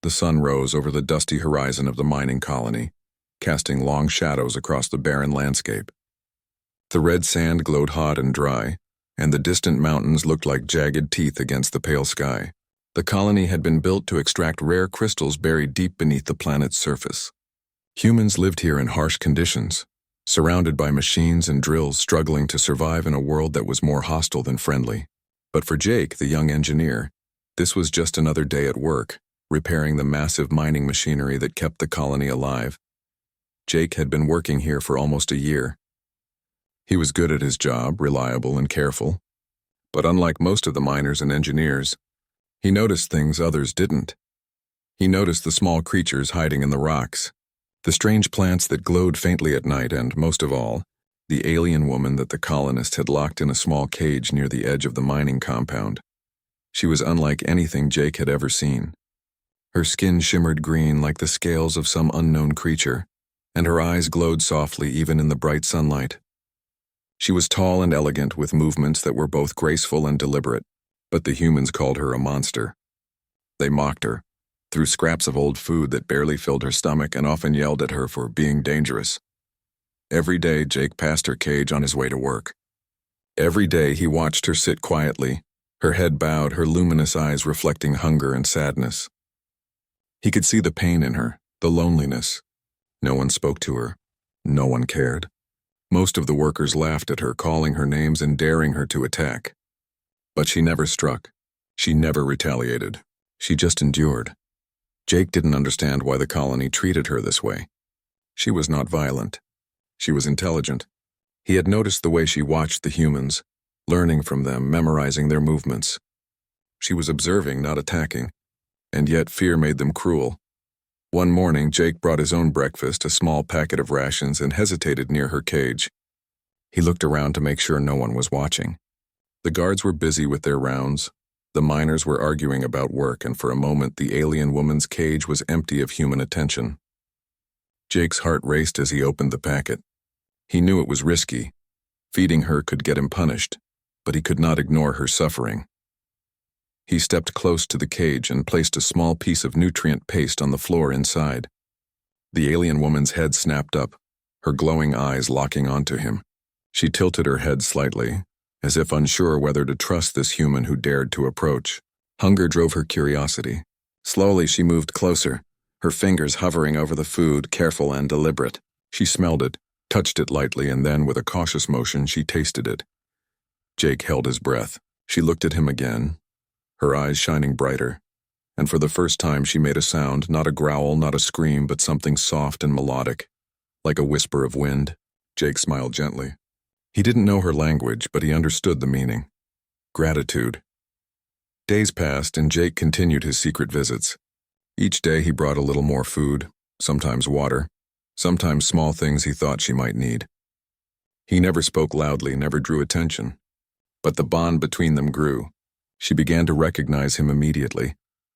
The sun rose over the dusty horizon of the mining colony, casting long shadows across the barren landscape. The red sand glowed hot and dry, and the distant mountains looked like jagged teeth against the pale sky. The colony had been built to extract rare crystals buried deep beneath the planet's surface. Humans lived here in harsh conditions, surrounded by machines and drills struggling to survive in a world that was more hostile than friendly. But for Jake, the young engineer, this was just another day at work, repairing the massive mining machinery that kept the colony alive. Jake had been working here for almost a year. He was good at his job, reliable and careful. But unlike most of the miners and engineers, he noticed things others didn't. He noticed the small creatures hiding in the rocks, the strange plants that glowed faintly at night, and, most of all, the alien woman that the colonists had locked in a small cage near the edge of the mining compound. She was unlike anything Jake had ever seen. Her skin shimmered green like the scales of some unknown creature, and her eyes glowed softly even in the bright sunlight. She was tall and elegant, with movements that were both graceful and deliberate, but the humans called her a monster. They mocked her, threw scraps of old food that barely filled her stomach, and often yelled at her for being dangerous. Every day Jake passed her cage on his way to work. Every day he watched her sit quietly, her head bowed, her luminous eyes reflecting hunger and sadness. He could see the pain in her, the loneliness. No one spoke to her. No one cared. Most of the workers laughed at her, calling her names and daring her to attack. But she never struck. She never retaliated. She just endured. Jake didn't understand why the colony treated her this way. She was not violent. She was intelligent. He had noticed the way she watched the humans, learning from them, memorizing their movements. She was observing, not attacking, and yet fear made them cruel. One morning, Jake brought his own breakfast, a small packet of rations, and hesitated near her cage. He looked around to make sure no one was watching. The guards were busy with their rounds. The miners were arguing about work, and for a moment the alien woman's cage was empty of human attention. Jake's heart raced as he opened the packet. He knew it was risky. Feeding her could get him punished, but he could not ignore her suffering. He stepped close to the cage and placed a small piece of nutrient paste on the floor inside. The alien woman's head snapped up, her glowing eyes locking onto him. She tilted her head slightly, as if unsure whether to trust this human who dared to approach. Hunger drove her curiosity. Slowly she moved closer, her fingers hovering over the food, careful and deliberate. She smelled it, touched it lightly, and then, with a cautious motion, she tasted it. Jake held his breath. She looked at him again, her eyes shining brighter, and for the first time she made a sound, not a growl, not a scream, but something soft and melodic, like a whisper of wind. Jake smiled gently. He didn't know her language, but he understood the meaning. Gratitude. Days passed, and Jake continued his secret visits. Each day he brought a little more food, sometimes water, sometimes small things he thought she might need. He never spoke loudly, never drew attention. But the bond between them grew. She began to recognize him immediately,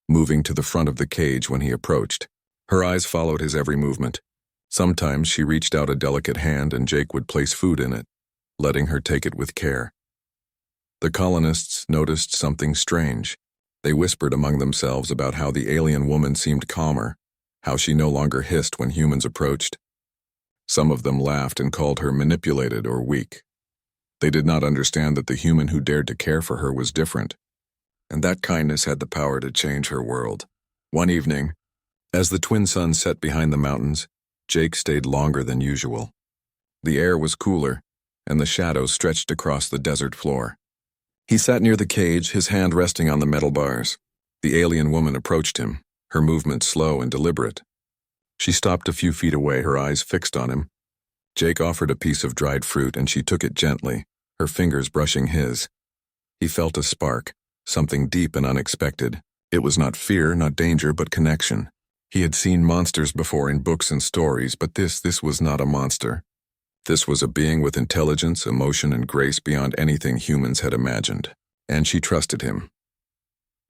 moving to the front of the cage when he approached. Her eyes followed his every movement. Sometimes she reached out a delicate hand and Jake would place food in it, letting her take it with care. The colonists noticed something strange. They whispered among themselves about how the alien woman seemed calmer, how she no longer hissed when humans approached. Some of them laughed and called her manipulated or weak. They did not understand that the human who dared to care for her was different, and that kindness had the power to change her world. One evening, as the twin suns set behind the mountains, Jake stayed longer than usual. The air was cooler, and the shadows stretched across the desert floor. He sat near the cage, his hand resting on the metal bars. The alien woman approached him, her movements slow and deliberate. She stopped a few feet away, her eyes fixed on him. Jake offered a piece of dried fruit, and she took it gently, her fingers brushing his. He felt a spark, something deep and unexpected. It was not fear, not danger, but connection. He had seen monsters before in books and stories, but this was not a monster. This was a being with intelligence, emotion, and grace beyond anything humans had imagined. And she trusted him.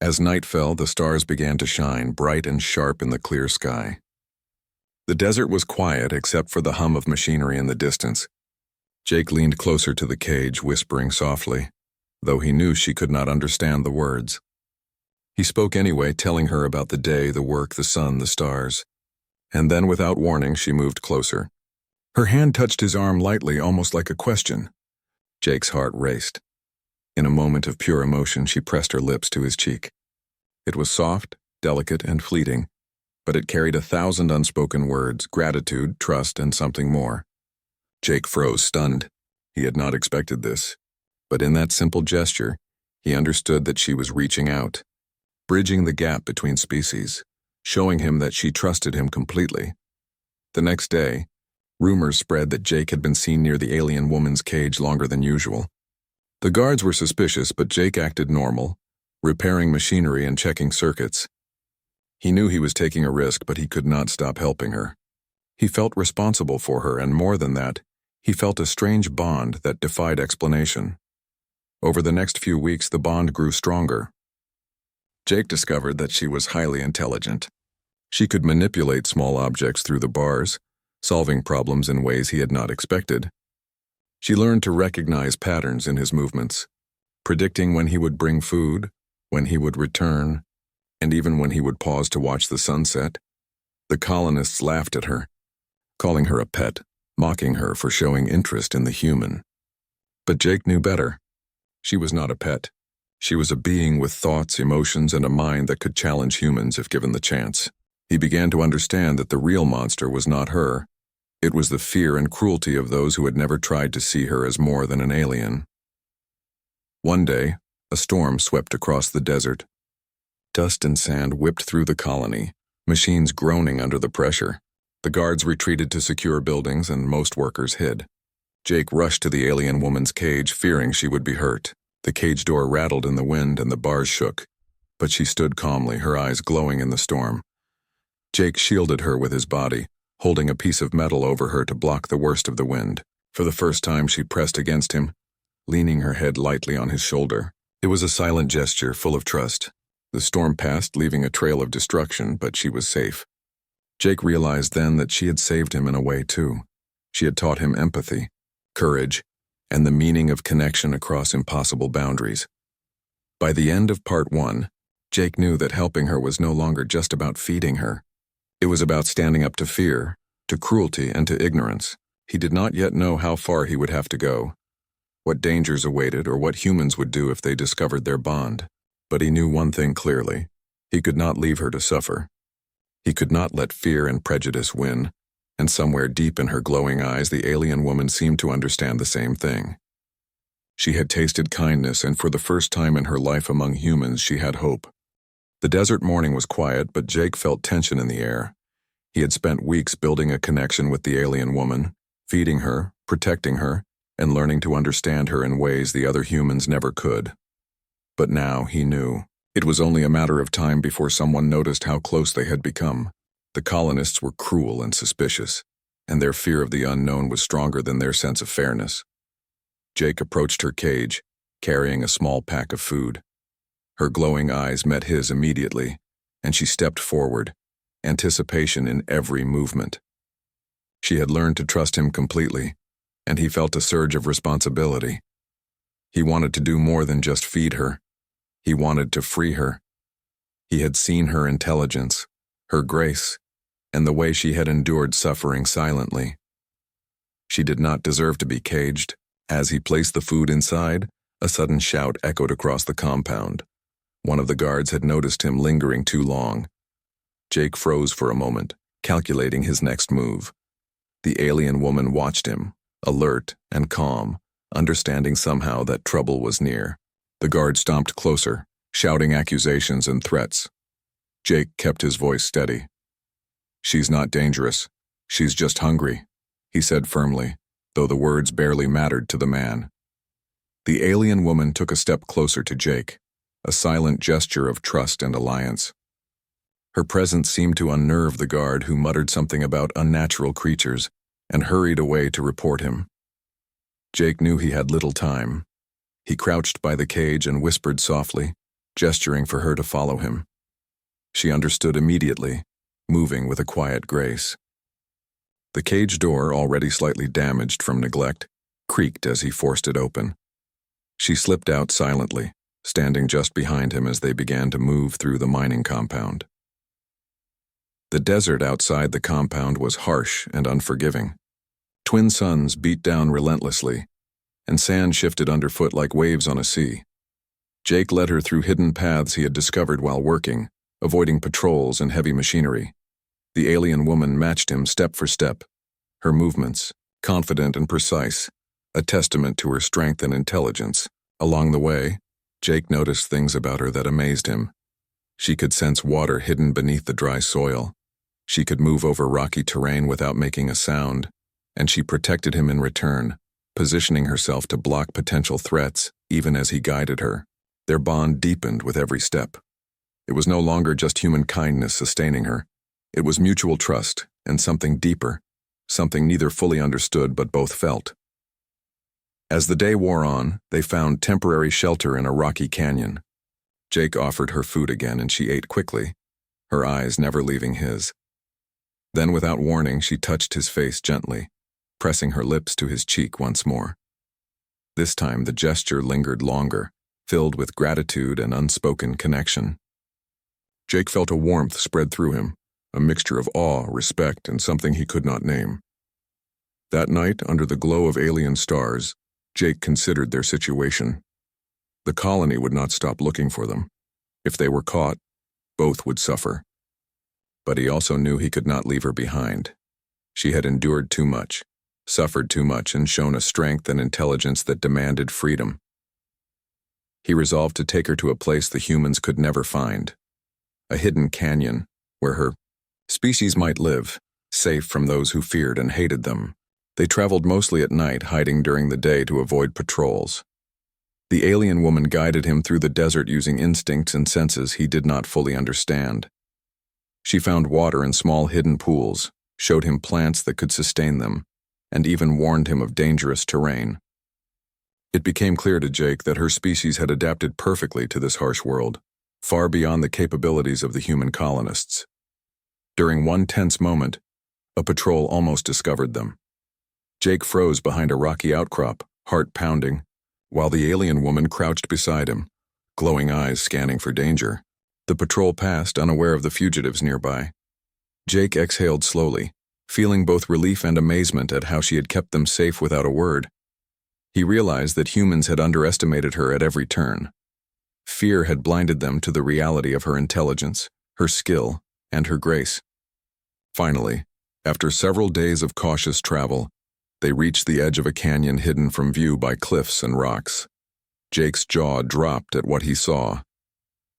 As night fell, the stars began to shine, bright and sharp in the clear sky. The desert was quiet except for the hum of machinery in the distance. Jake leaned closer to the cage, whispering softly, though he knew she could not understand the words. He spoke anyway, telling her about the day, the work, the sun, the stars. And then, without warning, she moved closer. Her hand touched his arm lightly, almost like a question. Jake's heart raced. In a moment of pure emotion, she pressed her lips to his cheek. It was soft, delicate, and fleeting, but it carried 1,000 unspoken words, gratitude, trust, and something more. Jake froze, stunned. He had not expected this. But in that simple gesture, he understood that she was reaching out, bridging the gap between species, showing him that she trusted him completely. The next day, rumors spread that Jake had been seen near the alien woman's cage longer than usual. The guards were suspicious, but Jake acted normal, repairing machinery and checking circuits. He knew he was taking a risk, but he could not stop helping her. He felt responsible for her, and more than that, he felt a strange bond that defied explanation. Over the next few weeks, the bond grew stronger. Jake discovered that she was highly intelligent. She could manipulate small objects through the bars, solving problems in ways he had not expected. She learned to recognize patterns in his movements, predicting when he would bring food, when he would return, and even when he would pause to watch the sunset. The colonists laughed at her, calling her a pet, mocking her for showing interest in the human. But Jake knew better. She was not a pet. She was a being with thoughts, emotions, and a mind that could challenge humans if given the chance. He began to understand that the real monster was not her. It was the fear and cruelty of those who had never tried to see her as more than an alien. One day, a storm swept across the desert. Dust and sand whipped through the colony, machines groaning under the pressure. The guards retreated to secure buildings, and most workers hid. Jake rushed to the alien woman's cage, fearing she would be hurt. The cage door rattled in the wind and the bars shook, but she stood calmly, her eyes glowing in the storm. Jake shielded her with his body, holding a piece of metal over her to block the worst of the wind. For the first time, she pressed against him, leaning her head lightly on his shoulder. It was a silent gesture, full of trust. The storm passed, leaving a trail of destruction, but she was safe. Jake realized then that she had saved him in a way, too. She had taught him empathy, courage, and the meaning of connection across impossible boundaries. By the end of part 1, Jake knew that helping her was no longer just about feeding her. It was about standing up to fear, to cruelty, and to ignorance. He did not yet know how far he would have to go, what dangers awaited, or what humans would do if they discovered their bond. But he knew one thing clearly. He could not leave her to suffer. He could not let fear and prejudice win, and somewhere deep in her glowing eyes, the alien woman seemed to understand the same thing. She had tasted kindness, and for the first time in her life among humans, she had hope. The desert morning was quiet, but Jake felt tension in the air. He had spent weeks building a connection with the alien woman, feeding her, protecting her, and learning to understand her in ways the other humans never could. But now he knew. It was only a matter of time before someone noticed how close they had become. The colonists were cruel and suspicious, and their fear of the unknown was stronger than their sense of fairness. Jake approached her cage, carrying a small pack of food. Her glowing eyes met his immediately, and she stepped forward, anticipation in every movement. She had learned to trust him completely, and he felt a surge of responsibility. He wanted to do more than just feed her. He wanted to free her. He had seen her intelligence, her grace, and the way she had endured suffering silently. She did not deserve to be caged. As he placed the food inside, a sudden shout echoed across the compound. One of the guards had noticed him lingering too long. Jake froze for a moment, calculating his next move. The alien woman watched him, alert and calm, understanding somehow that trouble was near. The guard stomped closer, shouting accusations and threats. Jake kept his voice steady. "She's not dangerous. She's just hungry," he said firmly, though the words barely mattered to the man. The alien woman took a step closer to Jake, a silent gesture of trust and alliance. Her presence seemed to unnerve the guard, who muttered something about unnatural creatures and hurried away to report him. Jake knew he had little time. He crouched by the cage and whispered softly, gesturing for her to follow him. She understood immediately, moving with a quiet grace. The cage door, already slightly damaged from neglect, creaked as he forced it open. She slipped out silently, standing just behind him as they began to move through the mining compound. The desert outside the compound was harsh and unforgiving. Twin suns beat down relentlessly, and sand shifted underfoot like waves on a sea. Jake led her through hidden paths he had discovered while working, avoiding patrols and heavy machinery. The alien woman matched him step for step, her movements, confident and precise, a testament to her strength and intelligence. Along the way, Jake noticed things about her that amazed him. She could sense water hidden beneath the dry soil. She could move over rocky terrain without making a sound, and she protected him in return, positioning herself to block potential threats even as he guided her. Their bond deepened with every step. It was no longer just human kindness sustaining her. It was mutual trust and something deeper, something neither fully understood but both felt. As the day wore on, they found temporary shelter in a rocky canyon. Jake offered her food again and she ate quickly, her eyes never leaving his. Then without warning, she touched his face gently, pressing her lips to his cheek once more. This time the gesture lingered longer, filled with gratitude and unspoken connection. Jake felt a warmth spread through him, a mixture of awe, respect, and something he could not name. That night, under the glow of alien stars, Jake considered their situation. The colony would not stop looking for them. If they were caught, both would suffer. But he also knew he could not leave her behind. She had endured too much, suffered too much, and shown a strength and intelligence that demanded freedom. He resolved to take her to a place the humans could never find, a hidden canyon where her species might live, safe from those who feared and hated them. They traveled mostly at night, hiding during the day to avoid patrols. The alien woman guided him through the desert using instincts and senses he did not fully understand. She found water in small hidden pools, showed him plants that could sustain them, and even warned him of dangerous terrain. It became clear to Jake that her species had adapted perfectly to this harsh world, far beyond the capabilities of the human colonists. During one tense moment, a patrol almost discovered them. Jake froze behind a rocky outcrop, heart pounding, while the alien woman crouched beside him, glowing eyes scanning for danger. The patrol passed, unaware of the fugitives nearby. Jake exhaled slowly, feeling both relief and amazement at how she had kept them safe without a word. He realized that humans had underestimated her at every turn. Fear had blinded them to the reality of her intelligence, her skill, and her grace. Finally, after several days of cautious travel, they reached the edge of a canyon hidden from view by cliffs and rocks. Jake's jaw dropped at what he saw.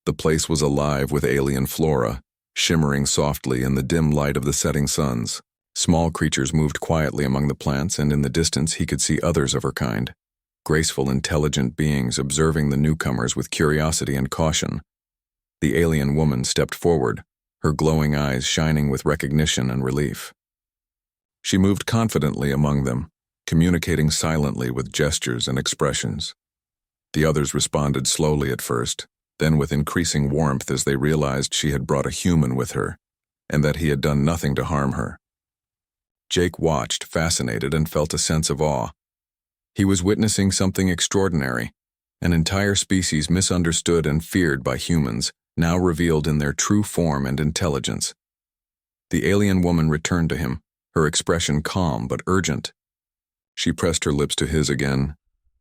The place was alive with alien flora, shimmering softly in the dim light of the setting suns. Small creatures moved quietly among the plants, and in the distance he could see others of her kind. Graceful, intelligent beings observing the newcomers with curiosity and caution. The alien woman stepped forward, her glowing eyes shining with recognition and relief. She moved confidently among them, communicating silently with gestures and expressions. The others responded slowly at first, then with increasing warmth as they realized she had brought a human with her, and that he had done nothing to harm her. Jake watched, fascinated, and felt a sense of awe. He was witnessing something extraordinary, an entire species misunderstood and feared by humans, now revealed in their true form and intelligence. The alien woman returned to him, her expression calm but urgent. She pressed her lips to his again,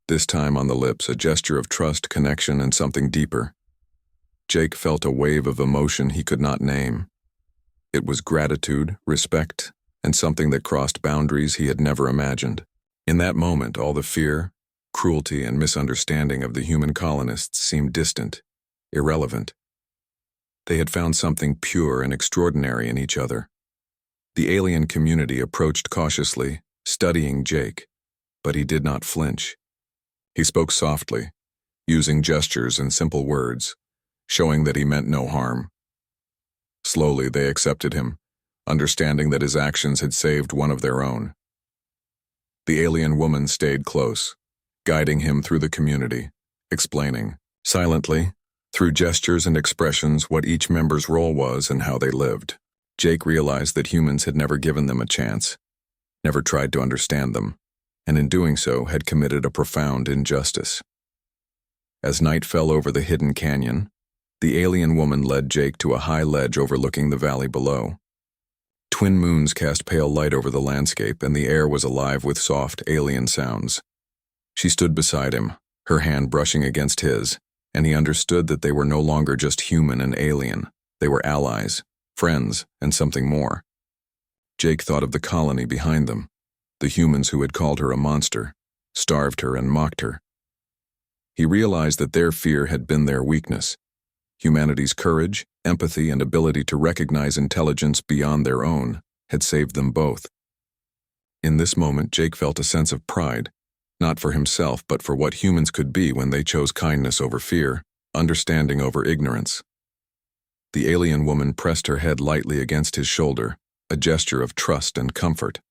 this time on the lips a gesture of trust, connection, and something deeper. Jake felt a wave of emotion he could not name. It was gratitude, respect, and something that crossed boundaries he had never imagined. In that moment, all the fear, cruelty, and misunderstanding of the human colonists seemed distant, irrelevant. They had found something pure and extraordinary in each other. The alien community approached cautiously, studying Jake, but he did not flinch. He spoke softly, using gestures and simple words, showing that he meant no harm. Slowly they accepted him, understanding that his actions had saved one of their own. The alien woman stayed close, guiding him through the community, explaining, silently, through gestures and expressions, what each member's role was and how they lived. Jake realized that humans had never given them a chance, never tried to understand them, and in doing so had committed a profound injustice. As night fell over the hidden canyon, the alien woman led Jake to a high ledge overlooking the valley below. Twin moons cast pale light over the landscape, and the air was alive with soft, alien sounds. She stood beside him, her hand brushing against his, and he understood that they were no longer just human and alien. They were allies, friends, and something more. Jake thought of the colony behind them, the humans who had called her a monster, starved her, and mocked her. He realized that their fear had been their weakness. Humanity's courage, empathy, and ability to recognize intelligence beyond their own had saved them both. In this moment, Jake felt a sense of pride, not for himself, but for what humans could be when they chose kindness over fear, understanding over ignorance. The alien woman pressed her head lightly against his shoulder, a gesture of trust and comfort.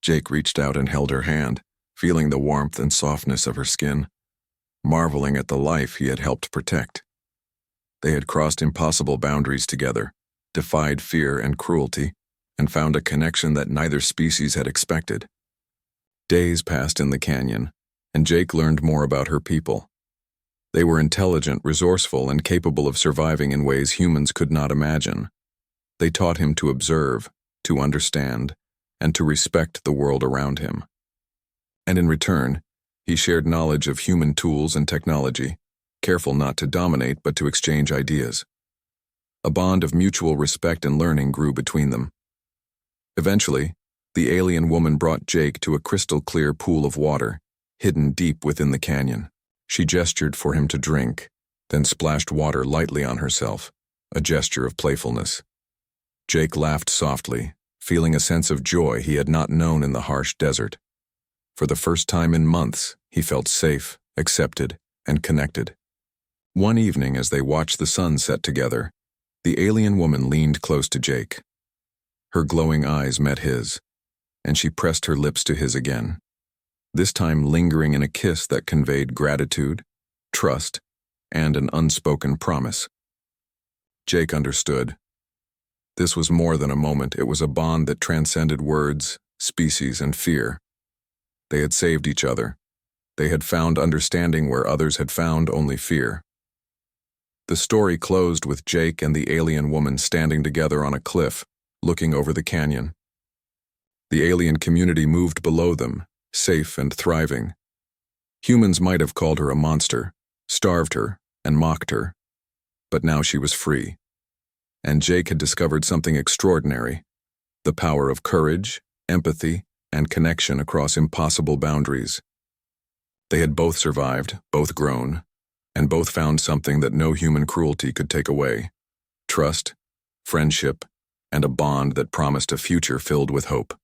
Jake reached out and held her hand, feeling the warmth and softness of her skin, marveling at the life he had helped protect. They had crossed impossible boundaries together, defied fear and cruelty, and found a connection that neither species had expected. Days passed in the canyon, and Jake learned more about her people. They were intelligent, resourceful, and capable of surviving in ways humans could not imagine. They taught him to observe, to understand, and to respect the world around him. And in return, he shared knowledge of human tools and technology, careful not to dominate but to exchange ideas. A bond of mutual respect and learning grew between them. Eventually, the alien woman brought Jake to a crystal-clear pool of water, hidden deep within the canyon. She gestured for him to drink, then splashed water lightly on herself, a gesture of playfulness. Jake laughed softly, feeling a sense of joy he had not known in the harsh desert. For the first time in months, he felt safe, accepted, and connected. One evening, as they watched the sun set together, the alien woman leaned close to Jake. Her glowing eyes met his, and she pressed her lips to his again, this time lingering in a kiss that conveyed gratitude, trust, and an unspoken promise. Jake understood. This was more than a moment. It was a bond that transcended words, species, and fear. They had saved each other. They had found understanding where others had found only fear. The story closed with Jake and the alien woman standing together on a cliff, looking over the canyon. The alien community moved below them, safe and thriving. Humans might have called her a monster, starved her, and mocked her, but now she was free. And Jake had discovered something extraordinary: the power of courage, empathy, and connection across impossible boundaries. They had both survived, both grown, and both found something that no human cruelty could take away: trust, friendship, and a bond that promised a future filled with hope.